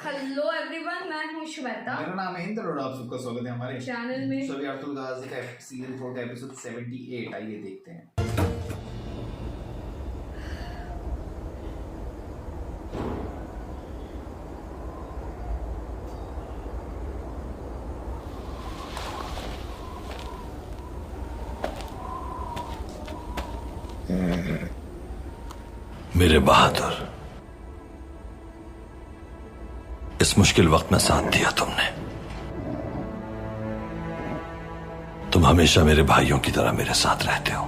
Hello everyone, मैं हूं श्वेता। मेरा नाम है इंद्र और आप सबका स्वागत है हमारे चैनल में। सभी अब्दुल गाजी का सीजन 4 का एपिसोड 78। आइए देखते हैं। मेरे बहादुर, इस मुश्किल वक्त में साथ दिया तुमने। तुम हमेशा मेरे भाइयों की तरह मेरे साथ रहते हो।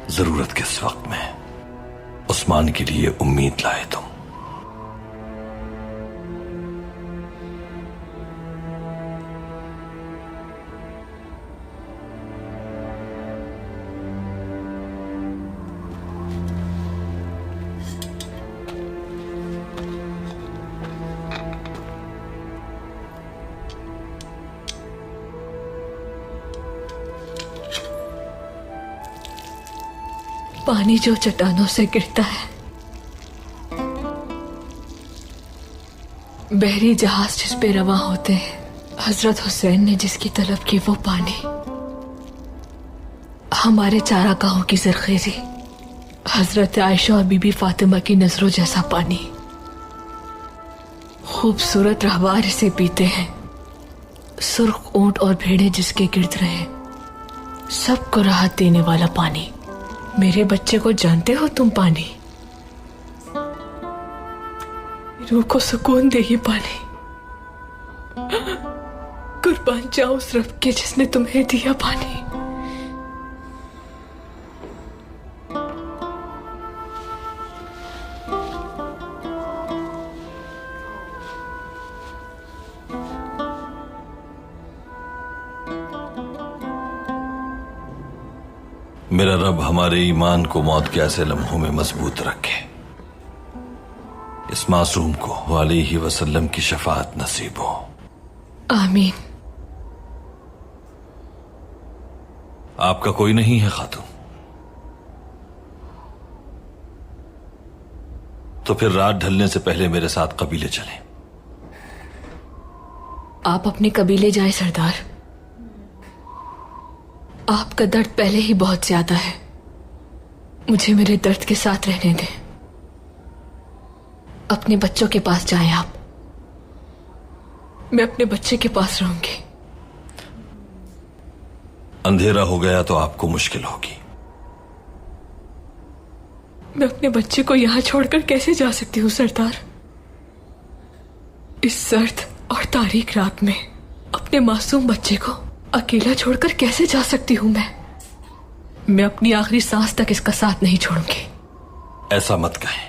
जरूरत के इस वक्त में उस्मान के लिए उम्मीद लाए तुम। पानी जो चट्टानों से गिरता है, बहरी जहाज जिस पे रवां होते हैं, हजरत हुसैन ने जिसकी तलब की वो पानी, हमारे चारागाहों की जरखेजी, हजरत आयशा और बीबी फातिमा की नजरों जैसा पानी। खूबसूरत रहवार इसे पीते हैं, सुर्ख ऊंट और भेड़े जिसके गिर्द रहे, सबको राहत देने वाला पानी। मेरे बच्चे को जानते हो तुम पानी, रूह को सुकून दे ये पानी। कुर्बान जाओ उस रब के जिसने तुम्हें दिया पानी। मेरा रब हमारे ईमान को मौत के ऐसे लम्हों में मजबूत रखे। इस मासूम को अलैहि वसल्लम की शफाअत नसीब हो। आमीन। आपका कोई नहीं है खातून? तो फिर रात ढलने से पहले मेरे साथ कबीले चलें। आप अपने कबीले जाए सरदार। आपका दर्द पहले ही बहुत ज्यादा है, मुझे मेरे दर्द के साथ रहने दें। अपने बच्चों के पास जाएं आप। मैं अपने बच्चे के पास रहूंगी। अंधेरा हो गया तो आपको मुश्किल होगी। मैं अपने बच्चे को यहां छोड़कर कैसे जा सकती हूं सरदार? इस सर्द और तारीक रात में अपने मासूम बच्चे को अकेला छोड़कर कैसे जा सकती हूं मैं अपनी आखिरी सांस तक इसका साथ नहीं छोड़ूंगी। ऐसा मत कहें।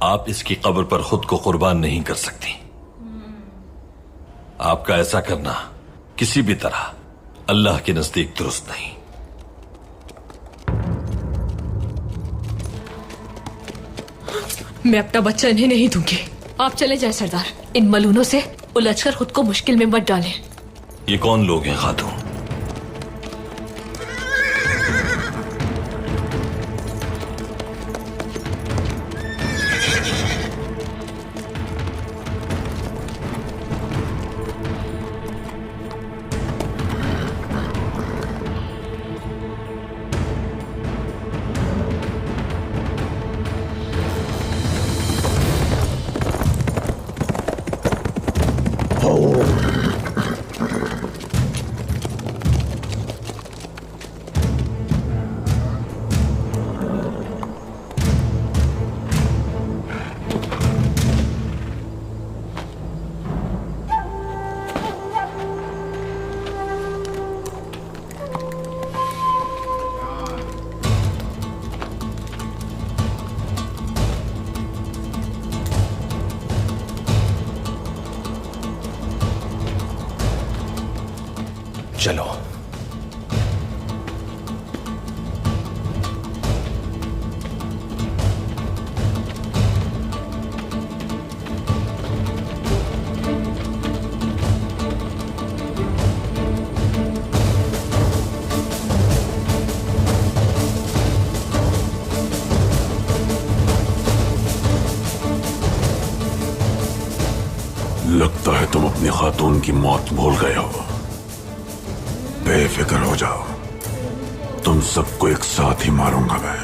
आप इसकी कब्र पर खुद को कुर्बान नहीं कर सकती। आपका ऐसा करना किसी भी तरह अल्लाह के नजदीक दुरुस्त नहीं। मैं अपना बच्चा इन्हें नहीं दूंगी। आप चले जाएं सरदार। इन मलूनों से उलझकर खुद को मुश्किल में मत डालें। ये कौन लोग हैं खातून? चलो। लगता है तुम अपनी खातून की मौत भूल गए हो। बेफिक्र हो जाओ, तुम सबको एक साथ ही मारूंगा मैं।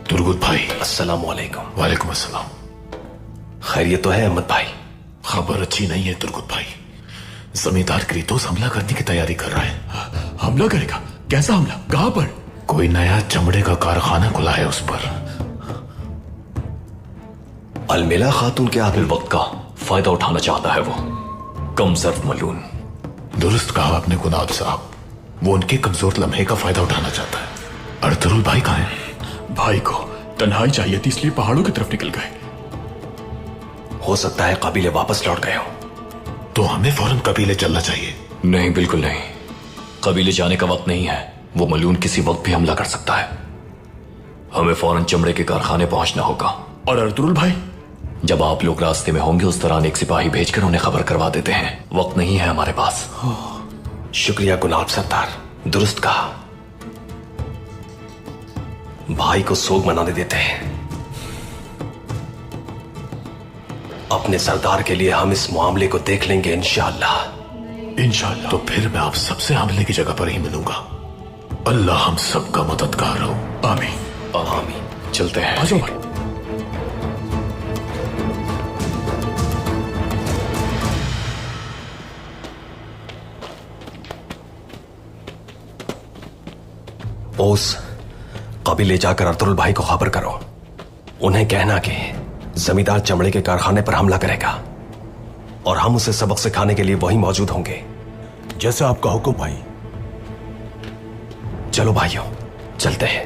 दुर्गुत भाई। अस्सलाम वालेकुम। वालेकुम अस्सलाम। खैरियत तो है अहमद भाई? खबर अच्छी नहीं है दुर्गुत भाई। जमींदार क्रीतोस हमला करने की तैयारी कर रहा है। हमला करेगा? कैसा हमला? कहां पर? कोई नया चमड़े का कारखाना खुला है उस पर। अलमेला खातून के आखिर वक्त का फायदा उठाना चाहता है वो कम सर्फ मलून। दुरुस्त कहा आपने कुनाद साहब, वो उनके कमजोर लम्हे का फायदा उठाना चाहता है। अर्तुरुल भाई कहां है? भाई को तन्हाई चाहिए थी इसलिए पहाड़ों की तरफ निकल गए। हो सकता है कबीले वापस लौट गए हो। तो हमें फौरन कबीले चलना चाहिए। नहीं, बिल्कुल नहीं। कबीले जाने का वक्त नहीं है। वो मलून किसी वक्त भी हमला कर सकता है। हमें फौरन चमड़े के कारखाने पहुंचना होगा। और अर्तुरुल भाई? जब आप लोग रास्ते में होंगे उस दौरान एक सिपाही भेजकर उन्हें खबर करवा देते हैं। वक्त नहीं है हमारे पास। शुक्रिया गुलाब सरदार, दुरुस्त कहा। भाई को सोग मनाने देते हैं। अपने सरदार के लिए हम इस मामले को देख लेंगे इंशाअल्लाह। इंशाअल्लाह। तो फिर मैं आप सबसे हमले की जगह पर ही मिलूंगा। अल्लाह हम सबका मददगार हो। आमीन। आमीन। चलते हैं। आ जाओ भाई। ओस, कबीले जाकर अर्तुरुल भाई को खबर करो। उन्हें कहना कि जमींदार चमड़े के कारखाने पर हमला करेगा और हम उसे सबक सिखाने के लिए वहीं मौजूद होंगे। जैसा आपका हुक्म भाई। चलो भाइयों, चलते हैं।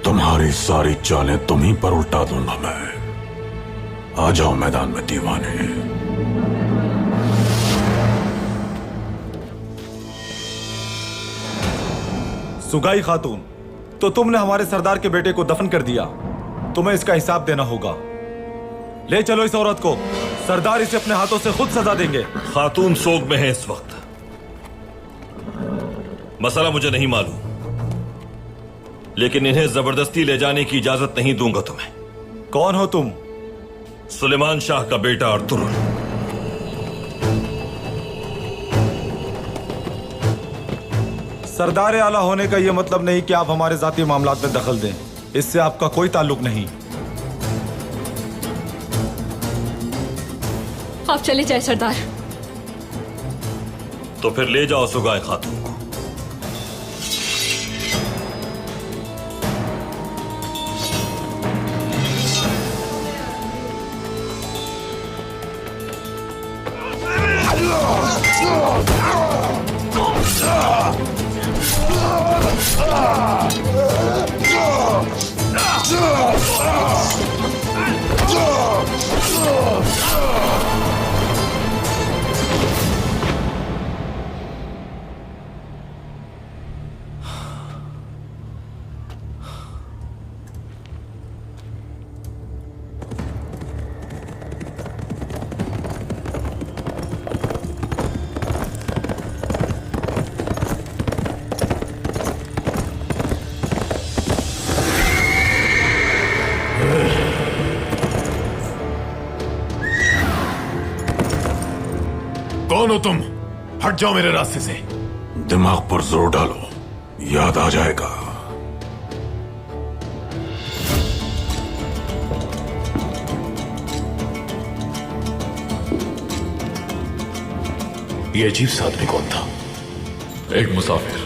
तुम्हारी सारी चालें तुम ही पर उल्टा दूंगा मैं। आ जाओ मैदान में दीवाने। सुगाई खातून, तो तुमने हमारे सरदार के बेटे को दफन कर दिया। तुम्हें इसका हिसाब देना होगा। ले चलो इस औरत को। सरदार इसे अपने हाथों से खुद सजा देंगे। खातून सोग में है इस वक्त। मसला मुझे नहीं मालूम, लेकिन इन्हें जबरदस्ती ले जाने की इजाजत नहीं दूंगा तुम्हें। कौन हो तुम? सुलेमान शाह का बेटा अर्तुरुल। सरदार आला होने का यह मतलब नहीं कि आप हमारे जाती मामलात में दखल दें। इससे आपका कोई ताल्लुक नहीं। आप चले जाए सरदार। तो फिर ले जाओ सुगाए खातून को। कौन हो तुम? हट जाओ मेरे रास्ते से। दिमाग पर जोर डालो, याद आ जाएगा। ये अजीब सा आदमी कौन था? एक मुसाफिर।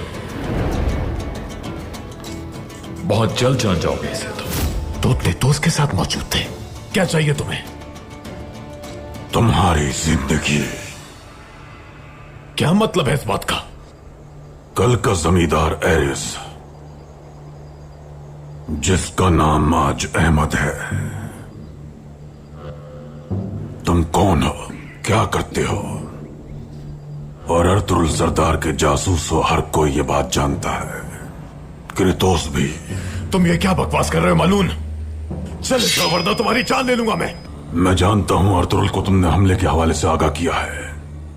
बहुत जल्द जान जाओगे इसे तो अपने दोस्त के साथ मौजूद थे। क्या चाहिए तुम्हें? तुम्हारी जिंदगी। क्या मतलब है इस बात का? कल का जमींदार एरिस, जिसका नाम आज अहमद है, तुम कौन हो, क्या करते हो? और अर्तुरुल सरदार के जासूस हो, हर कोई ये बात जानता है, क्रेतोस भी। तुम ये क्या बकवास कर रहे हो मालून? चल जाओ वरना तुम्हारी जान ले लूंगा मैं। मैं जानता हूं अर्तुरुल को तुमने हमले के हवाले से आगाह किया है।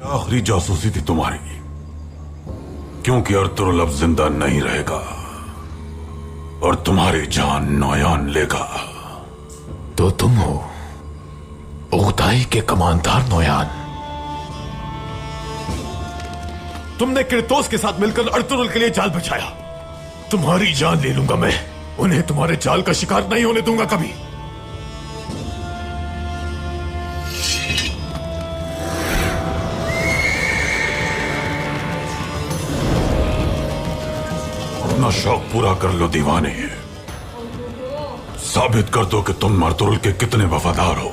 आखिरी जासूसी थी तुम्हारी, क्योंकि अर्तुरुल अब जिंदा नहीं रहेगा और तुम्हारी जान नोयान लेगा। तो तुम हो ओगदाई के कमांडर नोयान। तुमने क्रेतोस के साथ मिलकर अर्तुरुल के लिए जाल बिछाया। तुम्हारी जान ले लूंगा मैं। उन्हें तुम्हारे जाल का शिकार नहीं होने दूंगा कभी। अपना शौक पूरा कर लो दीवाने। साबित कर दो कि तुम अर्तुरुल के कितने वफादार हो।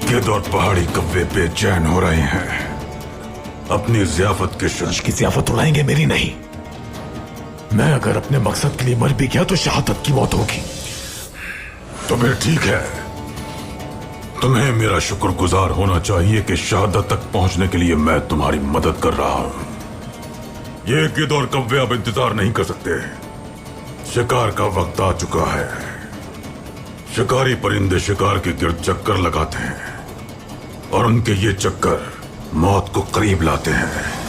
गिद्ध और पहाड़ी कव्वे बेचैन हो रहे हैं अपनी जियाफत के शर्त। की जियाफत उड़ाएंगे, मेरी नहीं। मैं अगर अपने मकसद के लिए मर भी गया तो शहादत की मौत होगी। तो फिर ठीक है, तुम्हें मेरा शुक्रगुजार होना चाहिए कि शहादत तक पहुंचने के लिए मैं तुम्हारी मदद कर रहा हूं। ये गिद्ध और कव्वे अब इंतजार नहीं कर सकते। शिकार का वक्त आ चुका है। शिकारी परिंदे शिकार के गिर्द चक्कर लगाते हैं और उनके ये चक्कर मौत को करीब लाते हैं।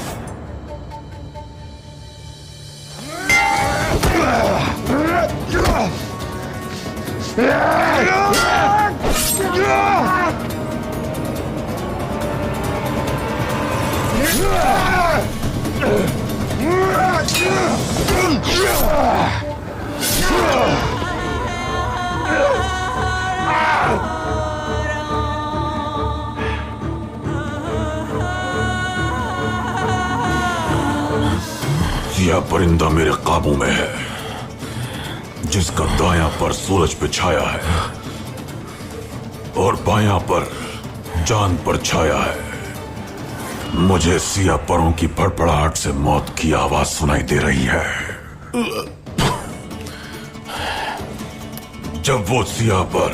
यह परिंदा मेरे काबू में है, जिसका दायां पर सूरज पे छाया है और बायां पर चांद पर छाया है। मुझे सिया परों की फड़फड़ाहट से मौत की आवाज सुनाई दे रही है। जब वो सिया पर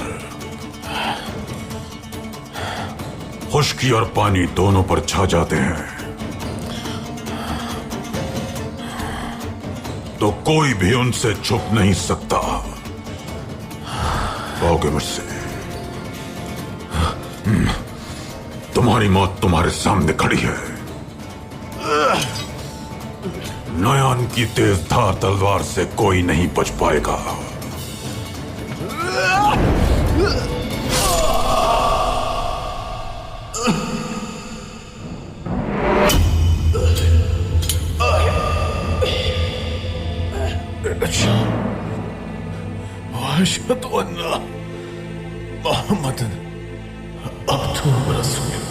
खुश्की और पानी दोनों पर छा जाते हैं तो कोई भी उनसे छुप नहीं सकता। आओगे मुझसे। तुम्हारी मौत तुम्हारे सामने खड़ी है। नयान की तेज धार तलवार से कोई नहीं बच पाएगा। अशहदु अन्ना मुहम्मदन अब्दुहु व रसूलुहु।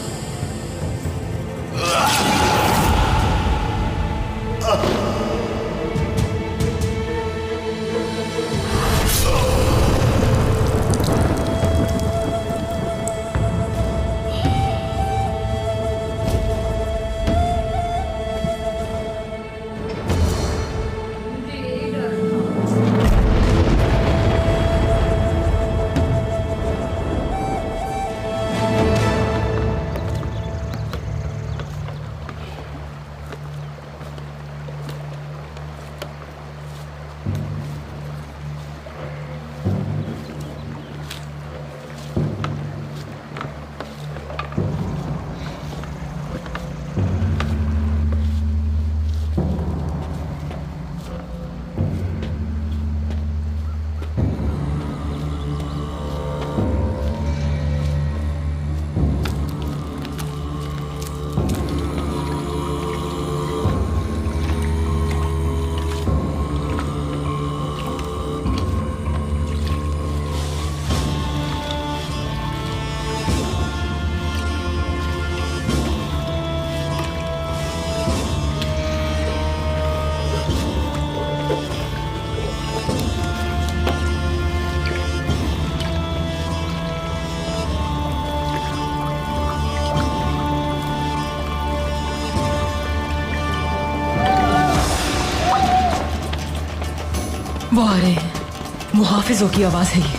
मुहाफिजों की आवाज है ये।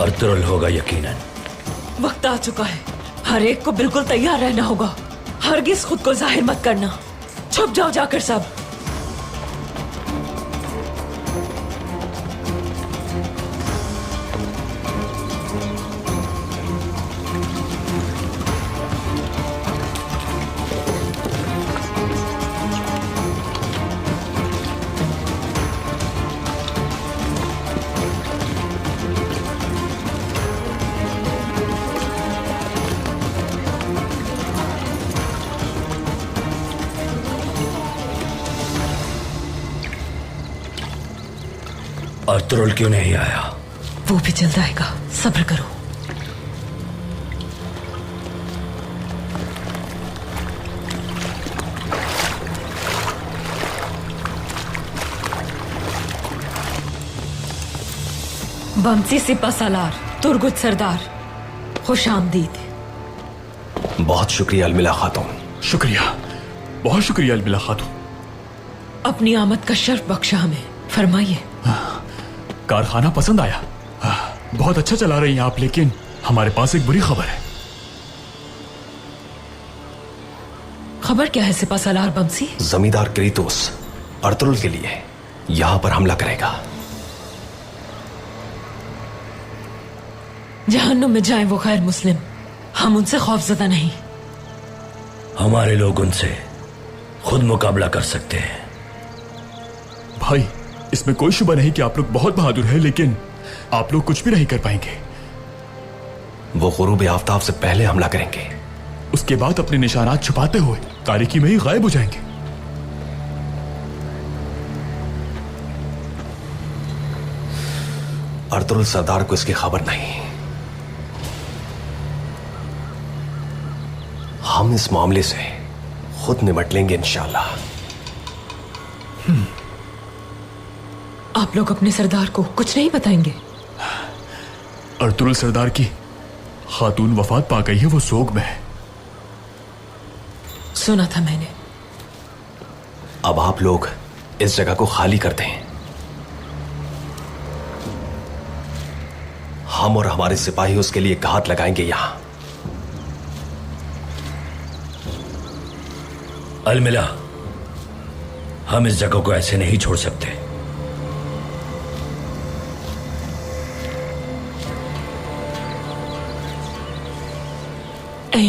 अर्तुरुल होगा यकीनन। वक्त आ चुका है, हर एक को बिल्कुल तैयार रहना होगा। हरगिज खुद को जाहिर मत करना, छुप जाओ जाकर सब। अर्तुरुल क्यों नहीं आया? वो भी जल्द आएगा, सब्र करो। बमसी सिपा सालार, तुर्गुत सरदार, खुश आमदीद। बहुत शुक्रिया अलमिला खातून। शुक्रिया, बहुत शुक्रिया अलबिला खातून। अपनी आमद का शर्फ बख्शा हमें, फरमाइए। कारखाना पसंद आया, बहुत अच्छा चला रही हैं आप, लेकिन हमारे पास एक बुरी खबर है। खबर क्या है सिपा सालार बमसी? जमींदार क्रीतोस अर्तुरुल के लिए यहां पर हमला करेगा। जहन्नुम में जाए वो गैर मुस्लिम, हम उनसे खौफजदा नहीं। हमारे लोग उनसे खुद मुकाबला कर सकते हैं। भाई, इसमें कोई शुबा नहीं कि आप लोग बहुत बहादुर हैं, लेकिन आप लोग कुछ भी नहीं कर पाएंगे। वो गुरूब आफ्ताब से पहले हमला करेंगे, उसके बाद अपने निशानात छुपाते हुए तारीकी में ही गायब हो जाएंगे। अर्तुरुल सरदार को इसकी खबर नहीं। हम इस मामले से खुद निपट लेंगे इंशाल्लाह। आप लोग अपने सरदार को कुछ नहीं बताएंगे? अर्तुरुल सरदार की खातून वफात पा गई है, वो सोग में है। सुना था मैंने। अब आप लोग इस जगह को खाली कर दें। हम और हमारे सिपाही उसके लिए घात लगाएंगे यहां। अलमिला, हम इस जगह को ऐसे नहीं छोड़ सकते।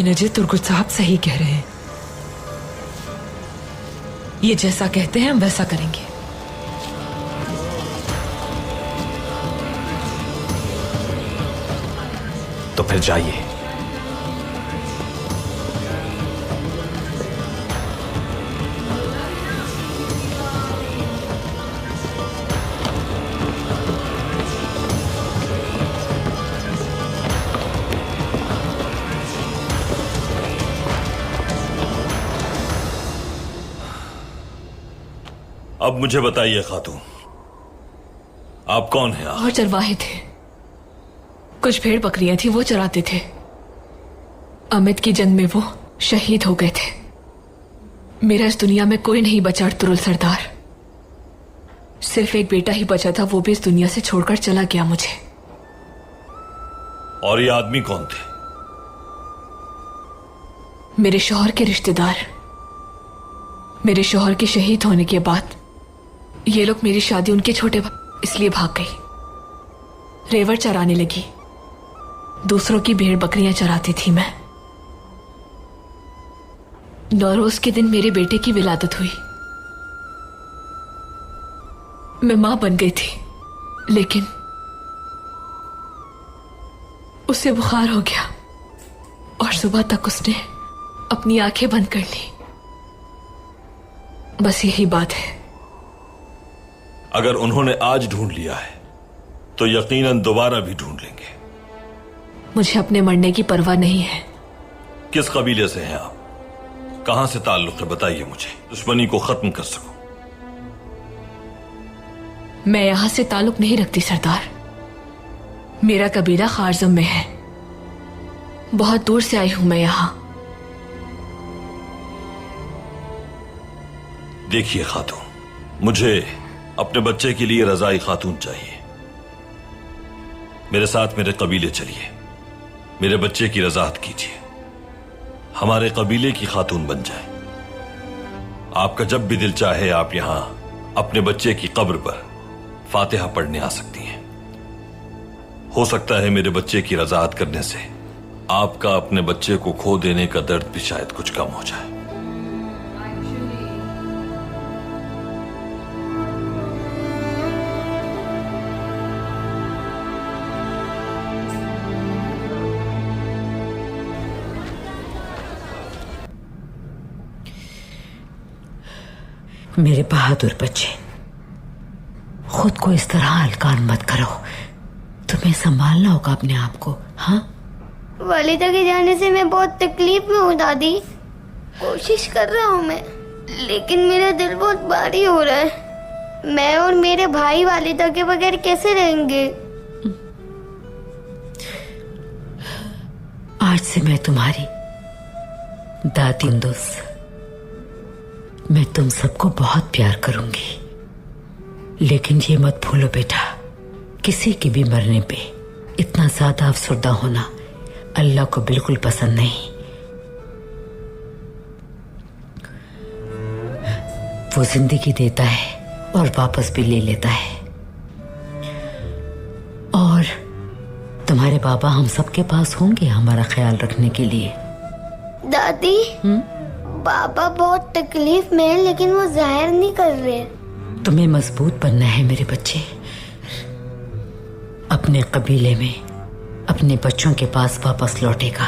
नजी तुर्गुत साहब सही कह रहे हैं। ये जैसा कहते हैं हम वैसा करेंगे। तो फिर जाइए। अब मुझे बताइए खातून, आप कौन हैं? और चरवाहे थे, कुछ भेड़ बकरियां थी वो चराते थे। अमित की जंग में वो शहीद हो गए थे। मेरा इस दुनिया में कोई नहीं बचा अर्तुरुल सरदार। सिर्फ एक बेटा ही बचा था, वो भी इस दुनिया से छोड़कर चला गया मुझे। और ये आदमी कौन थे? मेरे शौहर के रिश्तेदार। मेरे शौहर के शहीद होने के बाद ये लोग मेरी शादी उनके छोटे इसलिए भाग गई। रेवड़ चराने लगी, दूसरों की भेड़ बकरियां चराती थी मैं। नौरोज के दिन मेरे बेटे की विलादत हुई। मैं मां बन गई थी, लेकिन उसे बुखार हो गया और सुबह तक उसने अपनी आंखें बंद कर ली। बस यही बात है। अगर उन्होंने आज ढूंढ लिया है तो यकीनन दोबारा भी ढूंढ लेंगे। मुझे अपने मरने की परवाह नहीं है। किस कबीले से हैं आप? कहां से ताल्लुक है, बताइए मुझे, दुश्मनी को खत्म कर सकूं। मैं यहां से ताल्लुक नहीं रखती सरदार। मेरा कबीला खारजम में है। बहुत दूर से आई हूं मैं यहां। देखिए खातून, मुझे अपने बच्चे के लिए रजाई खातून चाहिए। मेरे साथ मेरे कबीले चलिए, मेरे बच्चे की रजात कीजिए, हमारे कबीले की खातून बन जाए। आपका जब भी दिल चाहे आप यहां अपने बच्चे की कब्र पर फातिहा पढ़ने आ सकती हैं। हो सकता है मेरे बच्चे की रजात करने से आपका अपने बच्चे को खो देने का दर्द भी शायद कुछ कम हो जाए। मेरे बहादुर बच्चे, खुद को इस तरह हल्कान मत करो। तुम्हें संभालना होगा अपने आप को। हाँ, वालिदा के जाने से मैं बहुत तकलीफ में हूँ दादी। कोशिश कर रहा हूँ मैं, लेकिन मेरा दिल बहुत भारी हो रहा है। मैं और मेरे भाई वालिदा के बगैर कैसे रहेंगे? आज से मैं तुम्हारी दादी दोस्त। मैं तुम सबको बहुत प्यार करूंगी, लेकिन ये मत भूलो बेटा, किसी के भी मरने पे इतना ज्यादा अफसरदा होना अल्लाह को बिल्कुल पसंद नहीं। वो जिंदगी देता है और वापस भी ले लेता है। और तुम्हारे बाबा हम सबके पास होंगे हमारा ख्याल रखने के लिए। दादी, बाबा बहुत तकलीफ में है, लेकिन वो जाहिर नहीं कर रहे। तुम्हें मजबूत बनना है मेरे बच्चे। अपने कबीले में अपने बच्चों के पास वापस लौटेगा।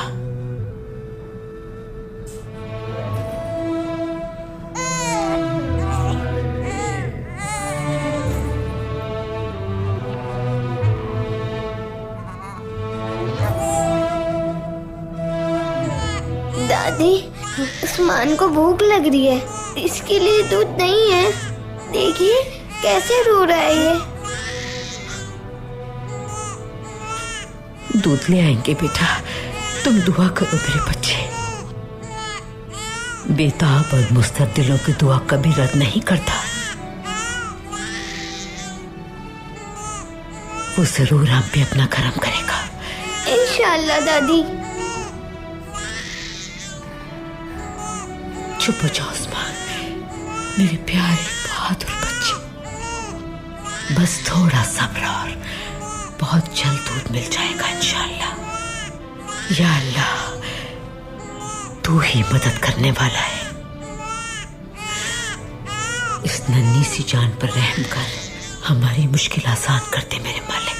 दादी, उस्मान को भूख लग रही है, इसके लिए दूध नहीं है। देखिए कैसे रो रहा है ये। दूध ले आएंगे बेटा, तुम दुआ करो मेरे बच्चे। बेताब और मुस्तदिलों की दुआ कभी रद्द नहीं करता। वो जरूर हम पे अपना करम करेगा इंशाअल्लाह। दादी चुप हो जाओ उस्मान, मेरे प्यारे बहादुर बच्चे। बस थोड़ा सब्र और बहुत जल्द दूध मिल जाएगा इंशाअल्लाह। या अल्लाह, तू ही मदद करने वाला है। इस नन्ही सी जान पर रहम कर हमारी मुश्किल आसान कर दे मेरे मालिक।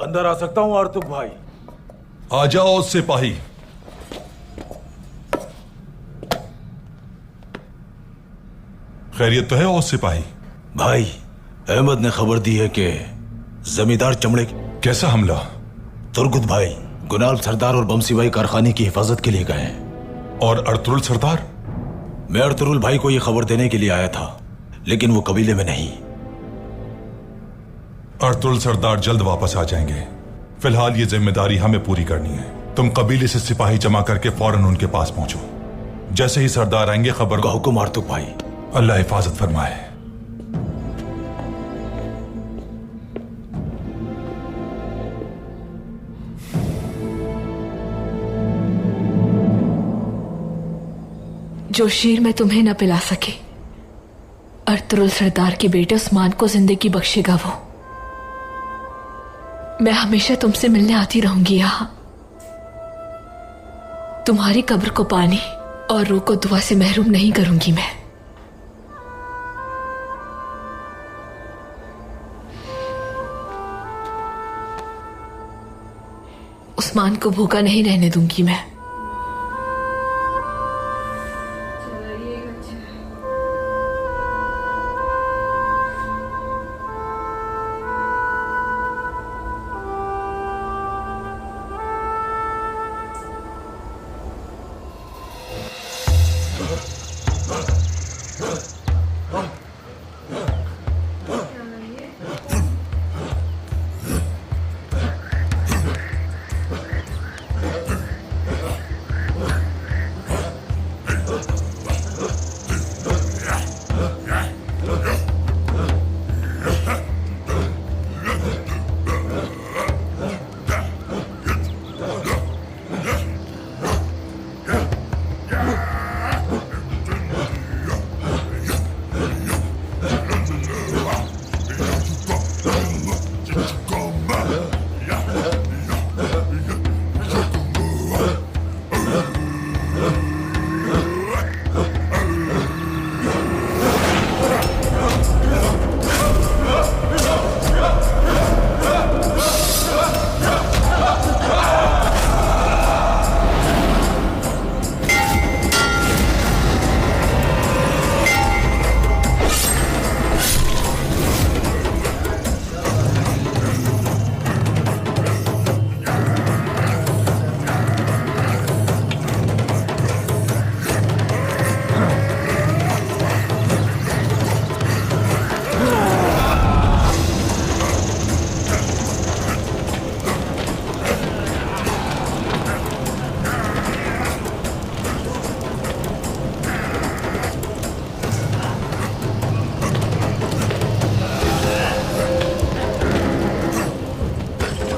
अंदर आ सकता हूं आर्तुक भाई? आ जाओ सिपाही। खैरियत तो है और सिपाही? भाई, अहमद ने खबर दी है कि जमींदार चमड़े। कैसा हमला? तुर्गुत भाई गुनाल सरदार और बमसी भाई कारखाने की हिफाजत के लिए गए हैं। और अर्तुरुल सरदार? मैं अर्तुरुल भाई को यह खबर देने के लिए आया था, लेकिन वो कबीले में नहीं। अर्तुरुल सरदार जल्द वापस आ जाएंगे। फिलहाल ये जिम्मेदारी हमें पूरी करनी है। तुम कबीले से सिपाही जमा करके फौरन उनके पास पहुंचो। जैसे ही सरदार आएंगे खबर का हुक्म आर्तुक भाई। अल्लाह हिफाजत फरमाए। जो शीर मैं तुम्हें न पिला सके, अर्तुरुल सरदार के बेटे उस्मान को जिंदगी बख्शेगा वो। मैं हमेशा तुमसे मिलने आती रहूंगी यहां। तुम्हारी कब्र को पानी और रूह को दुआ से महरूम नहीं करूंगी मैं। उस्मान को भूखा नहीं रहने दूंगी मैं।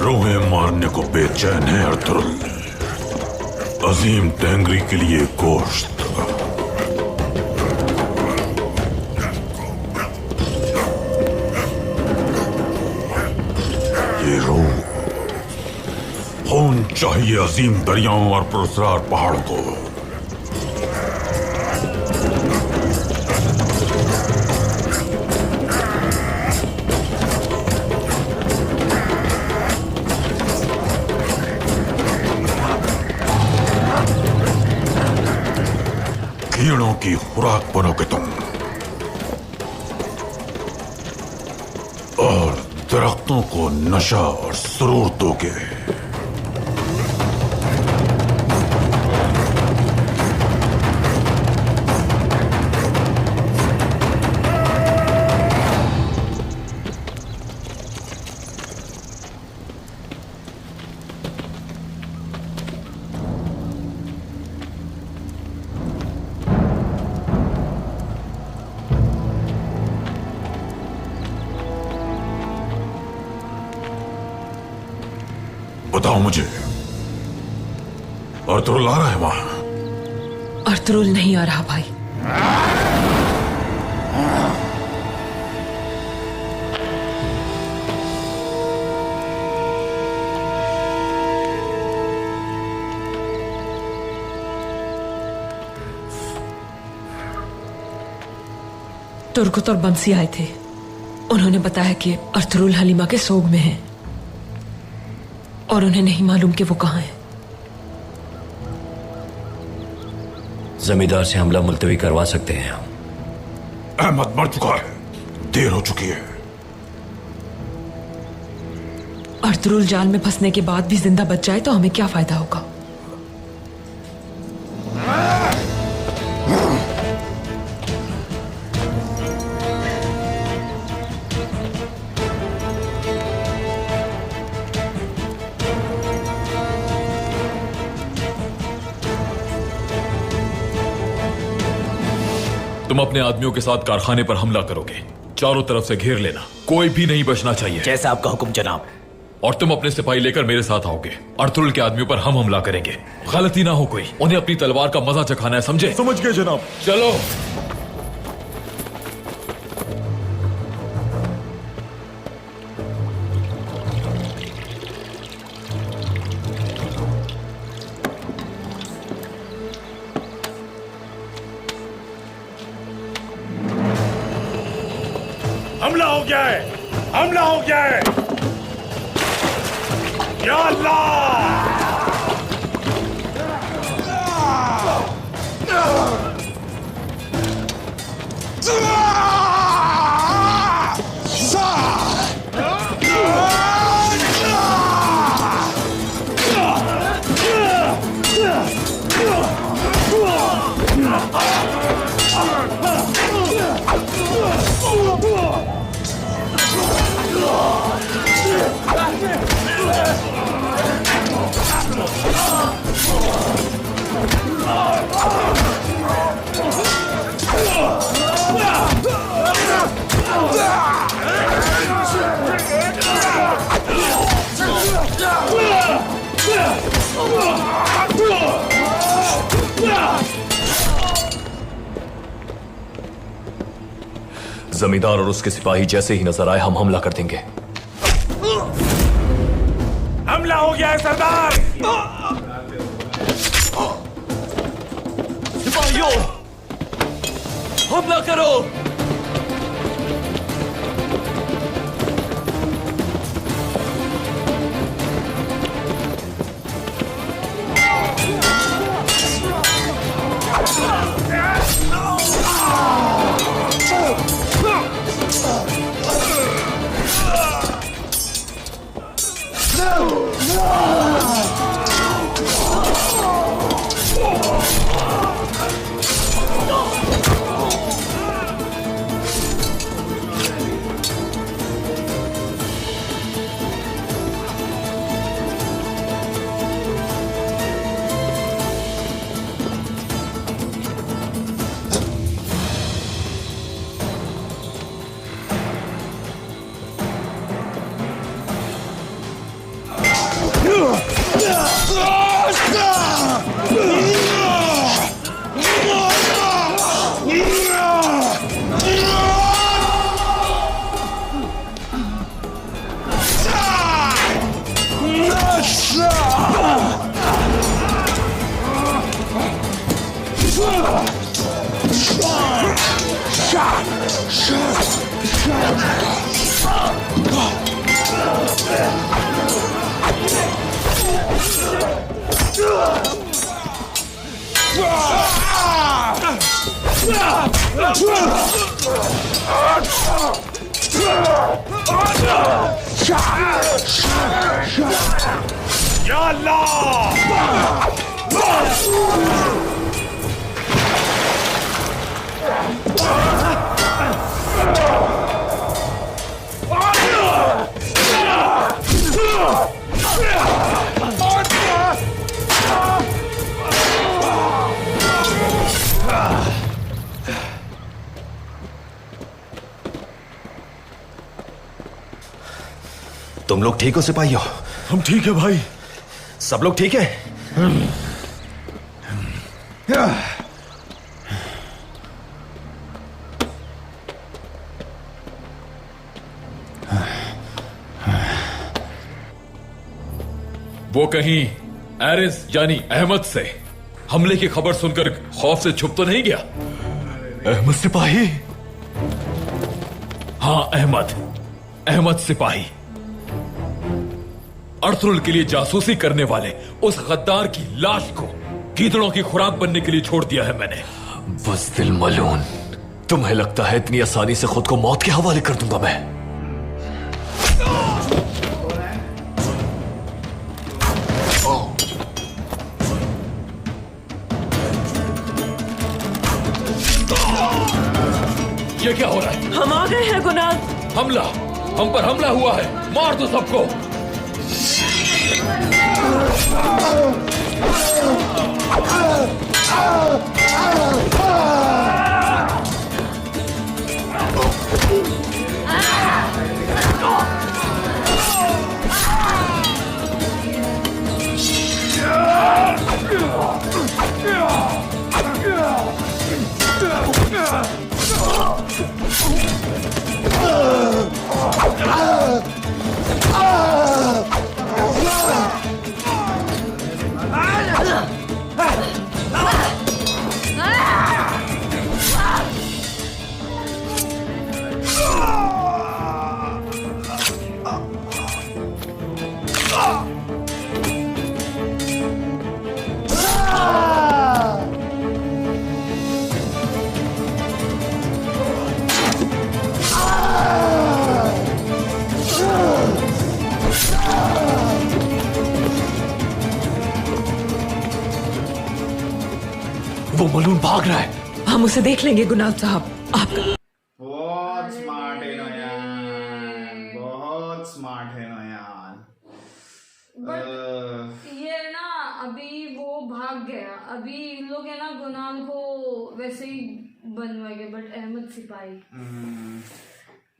रोहें मारने को बेचैन है अर्तुल। अजीम टेंगरी के लिए गोश्त। ये रूह खून चाहिए अजीम दरियाओं और पुरस्कार पहाड़ों को। कीड़ों की खुराक बनोगे तुम और दरख्तों को नशा और सुरूर दोगे। बताओ मुझे, अर्तुल आ रहा है वहां? अर्तुल नहीं आ रहा भाई। तुर्कुत और बंसी आए थे। उन्होंने बताया कि अर्तुल हलीमा के सोग में है और उन्हें नहीं मालूम कि वो कहां है। जमींदार से हमला मुलतवी करवा सकते हैं हम। अहमद मर चुका है, देर हो चुकी है। अर्तुल जाल में फंसने के बाद भी जिंदा बच जाए तो हमें क्या फायदा होगा? तुम अपने आदमियों के साथ कारखाने पर हमला करोगे। चारों तरफ से घेर लेना, कोई भी नहीं बचना चाहिए। जैसा आपका हुक्म जनाब। और तुम अपने सिपाही लेकर मेरे साथ आओगे। अर्तुल के आदमियों पर हम हमला करेंगे। गलती ना हो कोई, उन्हें अपनी तलवार का मजा चखाना है, समझे? समझ गए जनाब। चलो। हमला हो गया है, हमला हो गया है। या अल्लाह! जमींदार और उसके सिपाही जैसे ही नजर आए हम हमला कर देंगे। हमला हो गया है सरदार। सिपाहियों, हमला करो। या अल्लाह! तुम लोग ठीक हो सिपाहियों? हम ठीक है भाई। सब लोग ठीक है? वो कहीं एरिस यानी अहमद से हमले की खबर सुनकर खौफ से छुप तो नहीं गया? अहमद सिपाही? हाँ, अहमद सिपाही। अर्तुगरुल के लिए जासूसी करने वाले उस गद्दार की लाश को गीदड़ों की खुराक बनने के लिए छोड़ दिया है मैंने। बुज़दिल मलून, तुम्हें लगता है इतनी आसानी से खुद को मौत के हवाले कर दूंगा मैं? ये क्या हो रहा है? हम आ गए हैं गुनाह। हमला, हम पर हमला हुआ है, मार दो सबको। वो मलून भाग रहा है। हम उसे देख लेंगे गुनाह साहब। आपका बहुत स्मार्ट है ना यार, बहुत स्मार्ट है ना यार। बट ये ना अभी वो भाग गया, अभी इन लोग है ना गुनाह को वैसे ही बनवाएंगे, बट अहमद सिपाही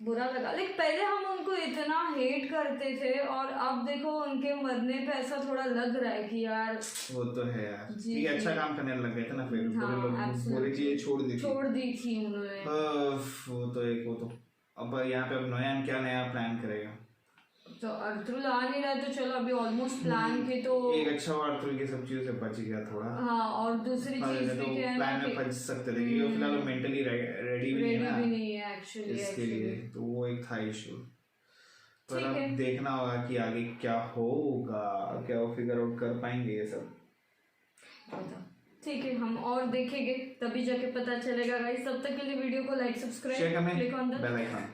बुरा लगा। लाइक पहले हम उनको इतना हेट करते थे और अब देखो उनके मरने पे ऐसा थोड़ा लग रहा है कि यार वो तो है यार, जी, ठीक है, अच्छा जी। काम करने लग गए थे ना, फिर हाँ, बुरे लोग absolutely। बुरी चीजें छोड़ दी थी उन्होंने। वो तो अब यहाँ पे अब नोयान क्या नया प्लान करेगा। तो अर्तुल आ नहीं रहा तो चलो अभी ऑलमोस्ट प्लान के तो एक अच्छा हुआ अर्तुल की सब चीजों से बच गया थोड़ा। हाँ, और दूसरी चीज तो भी क्या है ना प्लान में कि फंस सकते थे क्योंकि वो फिलहाल मेंटली रेडी भी नहीं है ना, भी नहीं है एक्चुअली इसके लिए, तो वो एक था इशू। पर ठीक अब है। देखना होगा कि आगे क्या होगा, क्या वो फिगर आउट कर पाएंगे ये सब। ठीक है, हम और देखेंगे तभी जाके पता चलेगा गाइस। तब तक के लिए वीडियो को like, subscribe, share click on the bell icon.